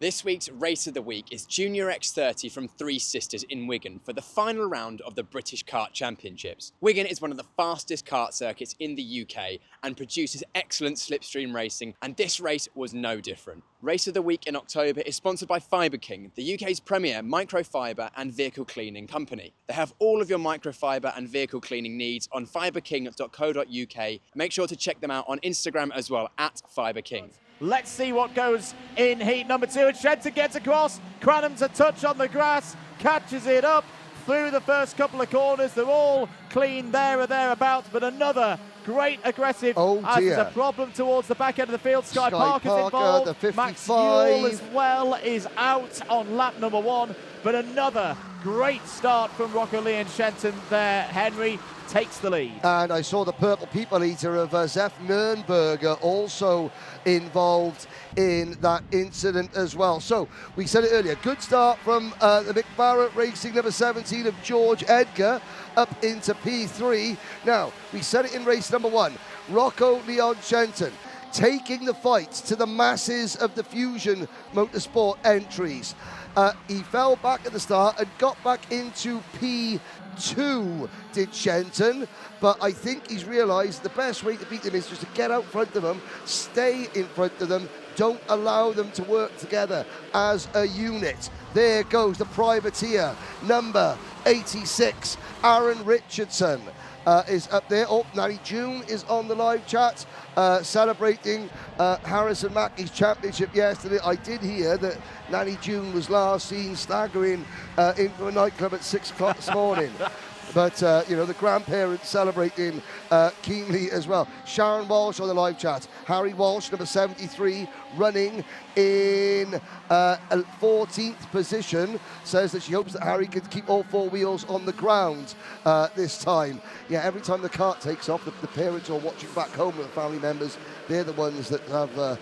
This week's Race of the Week is Junior X30 from Three Sisters in Wigan for the final round of the British Kart Championships. Wigan is one of the fastest kart circuits in the UK and produces excellent slipstream racing, and this race was no different. Race of the Week in October is sponsored by FibreKing, the UK's premier microfiber and vehicle cleaning company. They have all of your microfiber and vehicle cleaning needs on fibreking.co.uk. Make sure to check them out on Instagram as well, @FibreKing. Let's see what goes in heat number 2. And Shenton gets across. Cranham's a touch on the grass, catches it up through the first couple of corners. They're all clean there or thereabouts, but another great aggressive. There's a problem towards the back end of the field. Sky Parker's involved. The 55. Max Fuel as well is out on lap number 1, but another great start from Rocco Lee and Shenton there. Henry takes the lead. And I saw the purple people eater of Zef Nürnberger also involved in that incident as well. So we said it earlier, good start from the McBarrett Racing number 17 of George Edgar up into P3. Now, we said it in race number 1, Rocco Leon Shenton taking the fight to the masses of the Fusion Motorsport entries. He fell back at the start and got back into P2, did Shenton, but I think he's realised the best way to beat them is just to get out front of them, stay in front of them, don't allow them to work together as a unit. There goes the privateer, number 86, Aaron Richardson. Is up there. Oh, Nanny June is on the live chat, celebrating Harrison Mackey's championship yesterday. I did hear that Nanny June was last seen staggering into a nightclub at 6 o'clock this morning. But, the grandparents celebrating keenly as well. Sharon Walsh on the live chat. Harry Walsh, number 73, running in 14th position, says that she hopes that Harry can keep all 4 wheels on the ground this time. Yeah, every time the kart takes off, the parents are watching back home with the family members. They're the ones that have...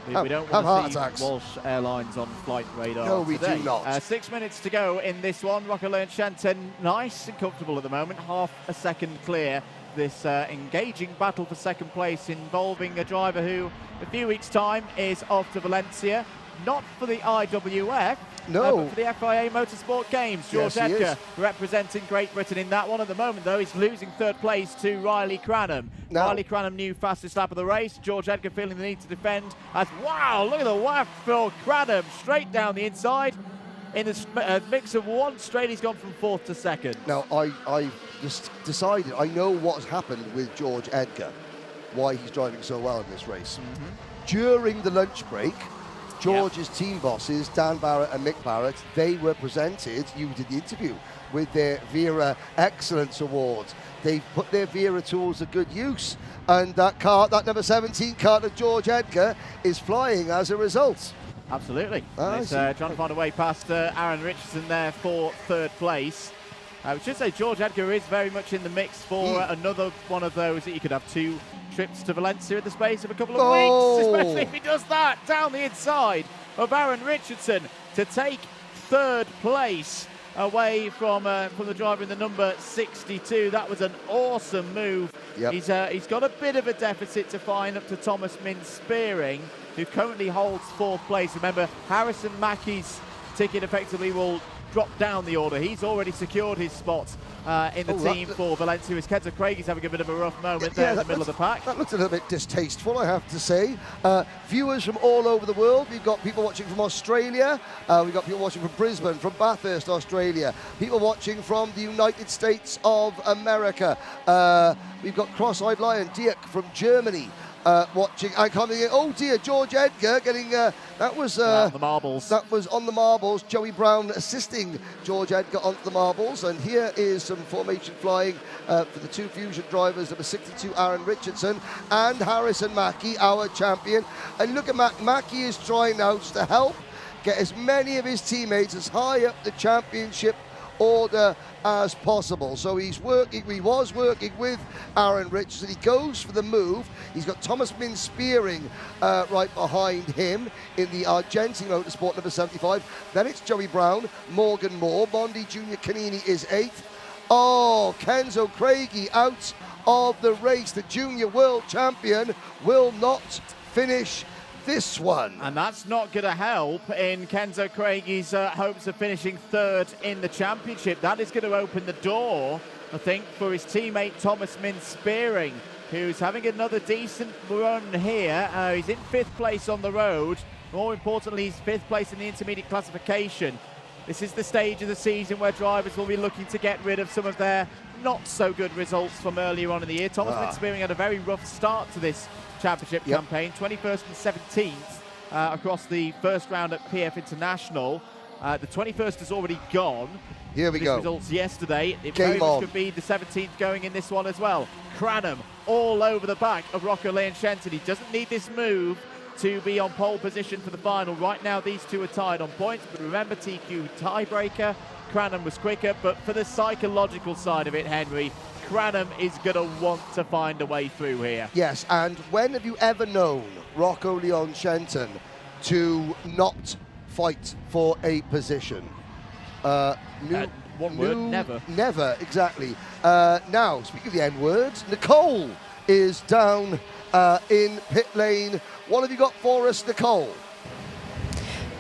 we don't want to see Walsh Airlines on flight radar. No, we today. do not. 6 minutes to go in this one. Rocco Lee and Shenton nice and comfortable at the moment, half a second clear. This engaging battle for second place involving a driver who, a few weeks' time, is off to Valencia, not for the IWF, but for the FIA Motorsport Games. George Edgar representing Great Britain in that one. At the moment, though, he's losing third place to Riley Cranham. Riley Cranham, new fastest lap of the race. George Edgar feeling the need to defend. Wow, look at the waft for Cranham, straight down the inside. In the mix of one straight, he's gone from 4th to 2nd. Now, I just decided, I know what's happened with George Edgar, why he's driving so well in this race. During the lunch break, George's team bosses, Dan Barrett and Mick Barrett, they were presented, you did the interview, with their Vera Excellence Awards. They've put their Vera tools to good use, and that car, that number 17 car of George Edgar, is flying as a result. Absolutely. Trying to find a way past Aaron Richardson there for 3rd place. I should say George Edgar is very much in the mix for another one of those that you could have 2 trips to Valencia in the space of a couple of weeks, especially if he does that down the inside of Aaron Richardson to take 3rd place away from the driver in the number 62. That was an awesome move. He's got a bit of a deficit to find up to Thomas Min-Spearing, who currently holds 4th place. Remember, Harrison Mackey's ticket effectively will drop down the order. He's already secured his spot in the team for Valencia. As Kenzo Craig is having a bit of a rough moment there in the middle of the pack. That looks a little bit distasteful, I have to say. Viewers from all over the world. We've got people watching from Australia. We've got people watching from Brisbane, from Bathurst, Australia. People watching from the United States of America. We've got Cross-Eyed Lion, Dirk from Germany. Watching and coming in. Oh dear, George Edgar getting that was on the marbles. That was on the marbles. Joey Brown assisting George Edgar onto the marbles, and here is some formation flying for the 2 Fusion drivers, number 62 Aaron Richardson and Harrison Mackey, our champion. And look at Mackey is trying now to help get as many of his teammates as high up the championship order as possible. So he was working with Aaron Richardson. He goes for the move. He's got Thomas Min-Spearing right behind him in the Argentine Motorsport number 75. Then it's Joey Brown, Morgan Moore, Mondi Junior Canini is 8th. Oh, Kenzo Craigie out of the race. The junior world champion will not finish this one. And that's not going to help in Kenzo Craigie's hopes of finishing third in the championship. That is going to open the door, I think, for his teammate Thomas Min-Spearing, who's having another decent run here. He's in 5th place on the road. More importantly, he's 5th place in the intermediate classification. This is the stage of the season where drivers will be looking to get rid of some of their not so good results from earlier on in the year. Thomas Min-Spearing had a very rough start to this championship campaign, 21st and 17th across the first round at PF International. The 21st has already gone. Here we go. Results yesterday. It Game very on. much could be the 17th going in this one as well. Cranham all over the back of Rocco Lane Shenton. He doesn't need this move to be on pole position for the final. Right now, these two are tied on points, but remember, TQ tiebreaker. Cranham was quicker, but for the psychological side of it, Henry, Cranham is going to want to find a way through here. Yes, and when have you ever known Rocco Leon Shenton to not fight for a position? One word, never. Never, exactly. Now, speaking of the N-word, Nicole is down in pit lane. What have you got for us, Nicole?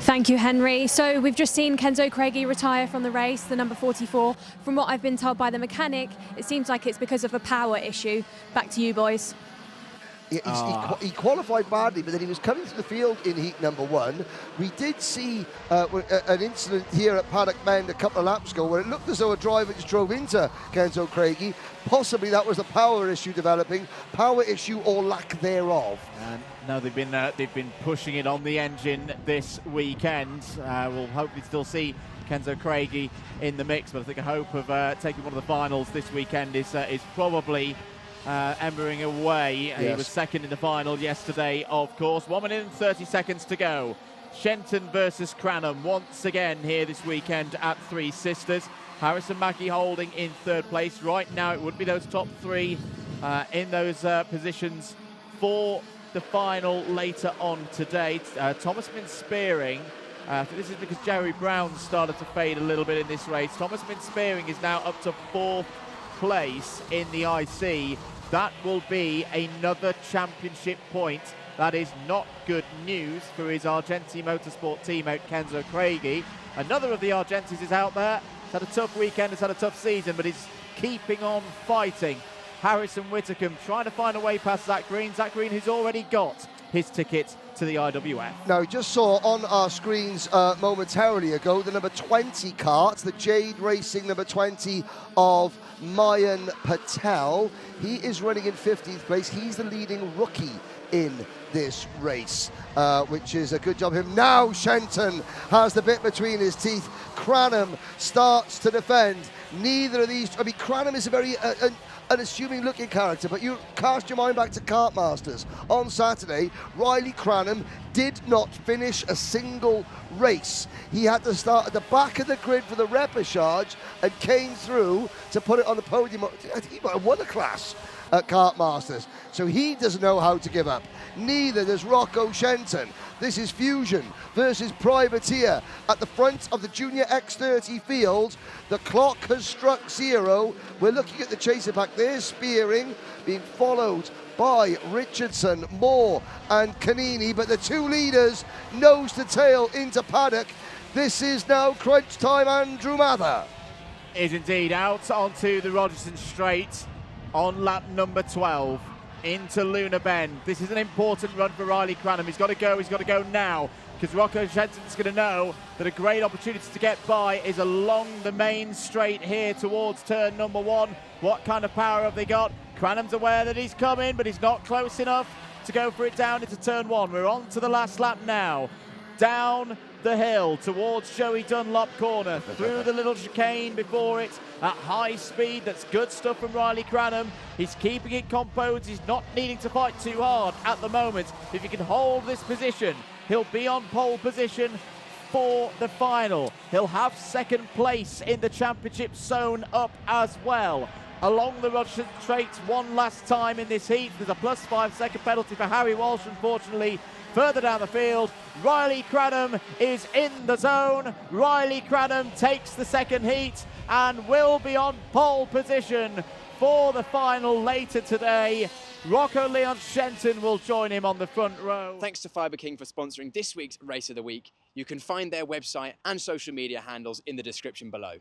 Thank you, Henry. So we've just seen Kenzo Craigie retire from the race, the number 44. From what I've been told by the mechanic, it seems like it's because of a power issue. Back to you, boys. He qualified badly, but then he was coming to the field in heat number 1. We did see an incident here at Paddock Bend a couple of laps ago where it looked as though a driver just drove into Kenzo Craigie. Possibly that was a power issue developing, power issue or lack thereof. No, they've been pushing it on the engine this weekend. We'll hopefully still see Kenzo Craigie in the mix, but I think a hope of taking one of the finals this weekend is probably embering away. Yes. He was second in the final yesterday, of course. 1 minute and 30 seconds to go. Shenton versus Cranham once again here this weekend at Three Sisters. Harris and Mackie holding in 3rd place. Right now it would be those top 3 in those positions for the final later on today. Thomas Min-Spearing, this is because Jerry Brown started to fade a little bit in this race. Thomas Min-Spearing is now up to 4th place in the IC. That will be another championship point. That is not good news for his Argenti Motorsport teammate Kenzo Craigie. Another of the Argentis is out there. He's had a tough weekend, he's had a tough season, but he's keeping on fighting. Harrison Whitacombe trying to find a way past Zach Green. Zach Green, who's already got his ticket to the IWF. Now, we just saw on our screens momentarily ago the number 20 kart, the Jade Racing number 20 of Mayan Patel. He is running in 15th place. He's the leading rookie in this race, which is a good job of him. Now Shenton has the bit between his teeth. Cranham starts to defend. Neither of these, I mean, Cranham is a very unassuming looking character, but you cast your mind back to Kart Masters. On Saturday, Riley Cranham did not finish a single race. He had to start at the back of the grid for the repechage and came through to put it on the podium. I think he might have won a class at Kart Masters. So he doesn't know how to give up. Neither does Rocco Shenton. This is Fusion versus Privateer at the front of the Junior X30 field. The clock has struck 0. We're looking at the chaser pack. There's Spearing being followed by Richardson, Moore and Canini, but the two leaders nose to tail into paddock. This is now crunch time. Andrew Mather is indeed out onto the Rogerson Straight on lap number 12 into Luna Bend. This is an important run for Riley Cranham. He's got to go now, because Rocco Shenton's going to know that a great opportunity to get by is along the main straight here towards turn number 1. What kind of power have they got? Cranham's aware that he's coming, but he's not close enough to go for it down into turn 1. We're on to the last lap now. Down the hill towards Joey Dunlop corner, through the little chicane before it at high speed. That's good stuff from Riley Cranham. He's keeping it composed. He's not needing to fight too hard at the moment. If he can hold this position, he'll be on pole position for the final. He'll have 2nd place in the championship sewn up as well. Along the Rogerson Straight one last time in this heat. There's a +5 second penalty for Harry Walsh, unfortunately. Further down the field, Riley Cranham is in the zone. Riley Cranham takes the 2nd heat and will be on pole position for the final later today. Rocco Leon Shenton will join him on the front row. Thanks to FibreKing for sponsoring this week's Race of the Week. You can find their website and social media handles in the description below.